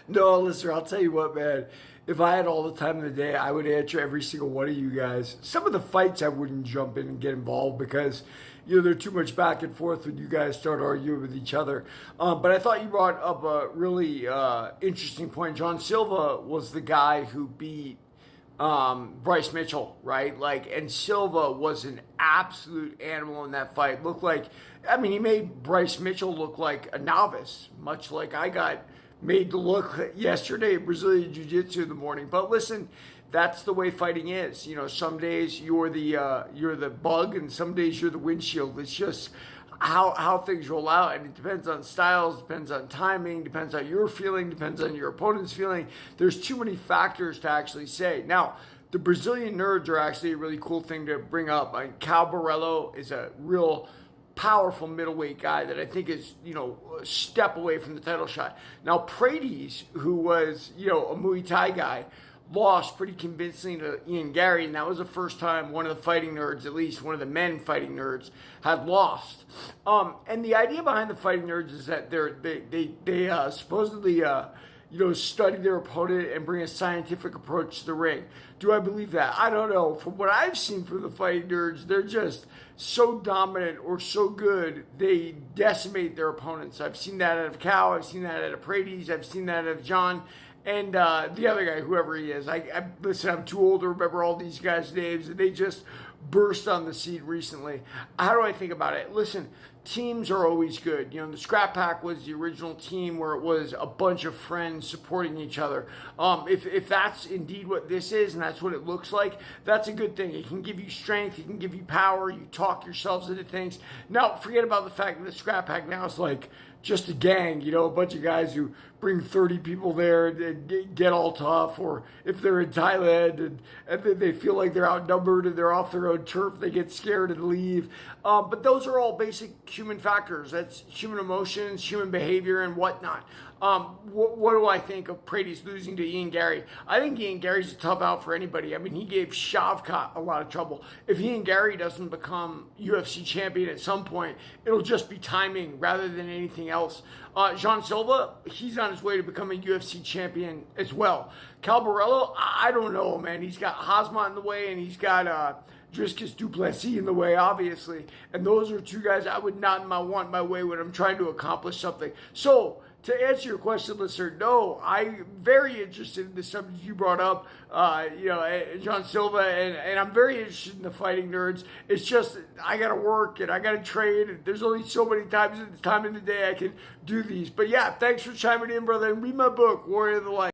No, listen, I'll tell you what, man. If I had all the time in the day, I would answer every single one of you guys. Some of the fights I wouldn't jump in and get involved because, there's too much back and forth when you guys start arguing with each other. But I thought you brought up a really interesting point. John Silva was the guy who beat Bryce Mitchell, right? And Silva was an absolute animal in that fight. He made Bryce Mitchell look like a novice, much like I got made to look yesterday in Brazilian Jiu-Jitsu in the morning. But listen, that's the way fighting is. Some days you're the bug, and some days you're the windshield. It's just how things roll out, and it depends on styles, depends on timing, depends on your feeling, depends on your opponent's feeling. There's too many factors to actually say. Now, the Brazilian nerds are actually a really cool thing to bring up. Cal Borello is a real powerful middleweight guy that I think is, a step away from the title shot. Now, Paredes, who was, a Muay Thai guy, lost pretty convincingly to Ian Gary, and that was the first time one of the fighting nerds, at least one of the men fighting nerds, had lost. And the idea behind the fighting nerds is that they supposedly study their opponent and bring a scientific approach to the ring. Do I believe that? I don't know. From what I've seen from the fighting nerds, they're just so dominant or so good, they decimate their opponents. I've seen that out of Cal. I've seen that out of Paredes. I've seen that out of John. And the other guy, whoever he is. Listen, I'm too old to remember all these guys' names, and they just burst on the scene recently. How do I think about it? Listen, teams are always good. The Scrap Pack was the original team where it was a bunch of friends supporting each other. If that's indeed what this is, and that's what it looks like, that's a good thing. It can give you strength. It can give you power. You talk yourselves into things. Now, forget about the fact that the Scrap Pack now is like just a gang, a bunch of guys who bring 30 people there and get all tough, or if they're in Thailand and they feel like they're outnumbered and they're off their own turf, they get scared and leave. But those are all basic human factors. That's human emotions, human behavior, and whatnot. What do I think of Paredes losing to Ian Gary? I think Ian Gary's a tough out for anybody. He gave Shavkat a lot of trouble. If Ian Gary doesn't become UFC champion at some point, it'll just be timing rather than anything else. John Silva, he's on his way to becoming UFC champion as well. Cal Borello, I don't know, man. He's got Hazmat in the way, and he's got Dricus du Plessis in the way, obviously. And those are two guys I would not want my way when I'm trying to accomplish something. So, to answer your question, listener, no, I'm very interested in the subject you brought up, John Silva, and I'm very interested in the fighting nerds. It's just, I got to work, and I got to train, and there's only so many times in the day I can do these. But yeah, thanks for chiming in, brother, and read my book, Warrior of the Light.